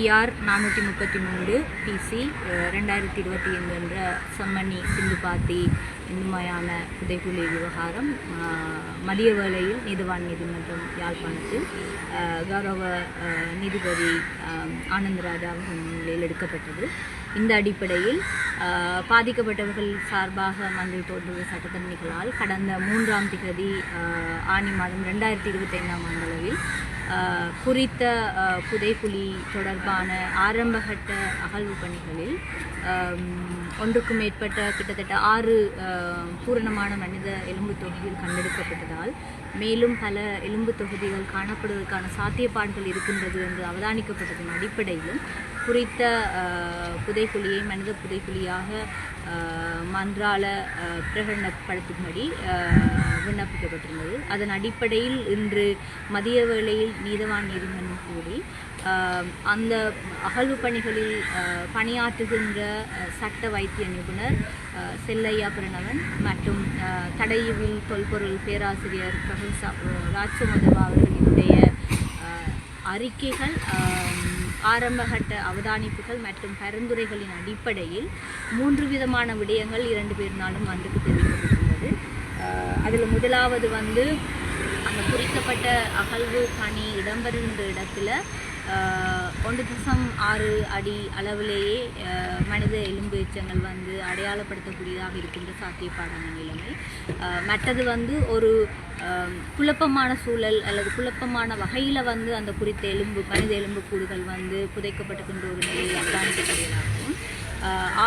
PR 433 PC 2025 என்ற செம்மணி சிந்துபாத்தி இந்துமயான புதைகுழி விவகாரம் மதிய வேளையில் நீதிவான் நீதிமன்றம் யாழ்ப்பாணத்தில் கௌரவ நீதிபதி ஆனந்தராஜா அவர்கள் முன்னிலையில் எடுக்கப்பட்டது. இந்த அடிப்படையில் பாதிக்கப்பட்டவர்கள் சார்பாக மன்றில் தோன்றிய சட்டத்தரணிகளால் கடந்த 3ஆம் திகதி ஆனி மாதம் 2025ஆம் ஆண்டளவில் குறித்த புதைகுழி தொடர்பான ஆரம்பகட்ட அகழ்வு பணிகளில் ஒன்றுக்கும் மேற்பட்ட கிட்டத்தட்ட 6 பூரணமான மனித எலும்பு தொகுதிகள் கண்டெடுக்கப்பட்டதால் மேலும் பல எலும்பு தொகுதிகள் காணப்படுவதற்கான சாத்தியப்பாடுகள் இருக்கின்றது என்று அவதானிக்கப்பட்டதன் அடிப்படையிலும் குறித்த புதைகுழியை மனித புதைகுழியாக மன்றால பிரகடனப்படுத்தும்படி விண்ணப்பிக்கப்பட்டிருந்தது. அதன் அடிப்படையில் இன்று மதிய வேளையில் நீதவான் நீதிமன்றம் கூடி அந்த அகழ்வு பணிகளில் பணியாற்றுகின்ற சட்ட வைத்திய நிபுணர் செல்லையா பிரணவன் மற்றும் தடையுவில் தொல்பொருள் பேராசிரியர் ப்ரொஃபஸர் ராஜ்சுமதவா அவர்களுடைய அறிக்கைகள், ஆரம்பகட்ட அவதானிப்புகள் மற்றும் பரிந்துரைகளின் அடிப்படையில் 3 விதமான விடயங்கள் 2 பேரினாலும் மன்றுக்கு தெரிவிக்கப்பட்டுள்ளது. அதில் முதலாவது அந்த குறிக்கப்பட்ட அகழ்வு பணி இடம்பெறுகின்ற இடத்துல 1.6 அடி அளவிலேயே மனித எலும்பு எச்சங்கள் அடையாளப்படுத்தக்கூடியதாக இருக்கின்ற சாத்தியப்பாடான நிலைமை. மற்றது ஒரு குழப்பமான சூழல் அல்லது குழப்பமான வகையில் அந்த குறித்த மனித எலும்பு கூடுகள் புதைக்கப்பட்டுகின்ற ஒரு நிலையை அவதானிக்கக்கூடியதாகவும்,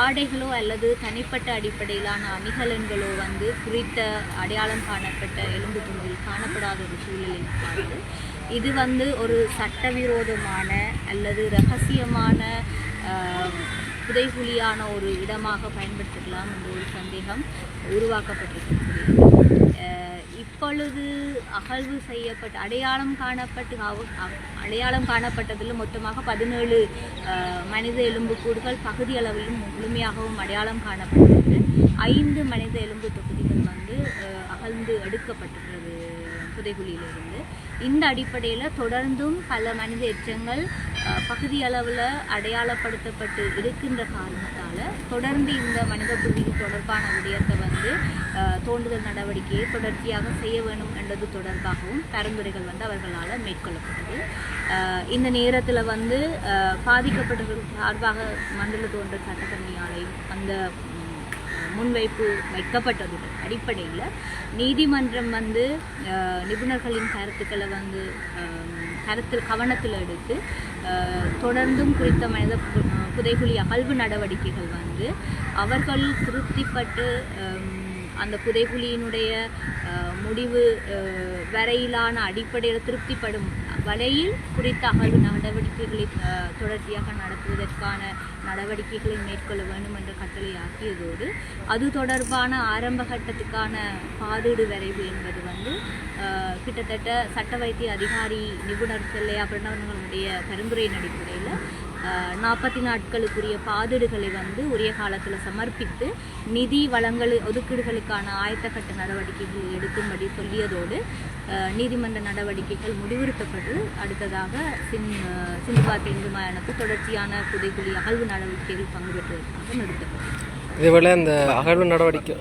ஆடைகளோ அல்லது தனிப்பட்ட அடிப்படையிலான அணிகலன்களோ குறித்த அடையாளம் காணப்பட்ட எலும்பு துண்டில் காணப்படாத ஒரு சூழலில் பார்த்து இது ஒரு சட்டவிரோதமான அல்லது இரகசியமான புதைகுழியான ஒரு இடமாக பயன்படுத்தலாம் என்ற ஒரு சந்தேகம் உருவாக்கப்பட்டிருக்கிறது. இப்பொழுது அகழ்வு செய்யப்பட்ட அடையாளம் காணப்பட்டதில் மொத்தமாக 17 மனித எலும்புக்கூடுகள் பகுதி அளவிலும் முழுமையாகவும் அடையாளம் காணப்பட்டது. 5 மனித எலும்பு தொகுதிகள் அகழ்ந்து எடுக்கப்பட்டுள்ளது புதைகுழியிலிருந்து. இந்த அடிப்படையில் தொடர்ந்தும் பல மனித எச்சங்கள் பகுதி அளவில் அடையாளப்படுத்தப்பட்டு இருக்கின்ற காரணத்தால் தொடர்ந்து இந்த மனித புதைகுழி தொடர்பான விடயத்தை தோண்டுதல் நடவடிக்கையை தொடர்ச்சியாக செய்ய வேண்டும் என்றது தொடர்பாகவும் பரிந்துரைகள் அவர்களால் மேற்கொள்ளப்பட்டது. இந்த நேரத்தில் பாதிக்கப்பட்டவர்கள் சார்பாக மண்டல தோன்ற சட்டத்தரணியாலையும் அந்த முன்வைப்பு வைக்கப்பட்டதுடன் அடிப்படையில் நீதிமன்றம் நிபுணர்களின் கருத்துக்களை கவனத்தில் எடுத்து தொடர்ந்தும் குறித்த மனித புதைகுழி அகழ்வு நடவடிக்கைகள் அவர்கள் திருப்திப்பட்டு அந்த புதைகுழியினுடைய முடிவு வரையிலான அடிப்படையில் திருப்திப்படும் வரையில் குறித்த அகழ்வு நடவடிக்கைகளை தொடர்ச்சியாக நடத்துவதற்கான நடவடிக்கைகளை மேற்கொள்ள வேண்டும் என்ற கட்டளை ஆக்கியதோடு அது தொடர்பான ஆரம்ப கட்டத்துக்கான பாதீடு வரைவு என்பது கிட்டத்தட்ட சட்ட வைத்திய அதிகாரி நிபுணர் செல்லையா பிரணவர்களுடைய பரிந்துரையின் அடிப்படையில் 40 நாட்களுக்குரிய பாதீடுகளை உரிய காலத்தில் சமர்ப்பித்து நிதி வளங்கள் ஒதுக்கீடுகளுக்கான ஆயத்தக்கட்ட நடவடிக்கைகள் எடுக்கும்படி சொல்லியதோடு நீதிமன்ற நடவடிக்கைகள் முடிவுறுத்தப்பட்டு அடுத்ததாக சிந்துபாத்தி இந்துமயானத்து தொடர்ச்சியான புதைகுழி அகழ்வு நடவடிக்கைகள் பங்கு பெற்றுவதற்காக நிறுத்தப்பட்டது. இதேபோல இந்த அகழ்வு நடவடிக்கை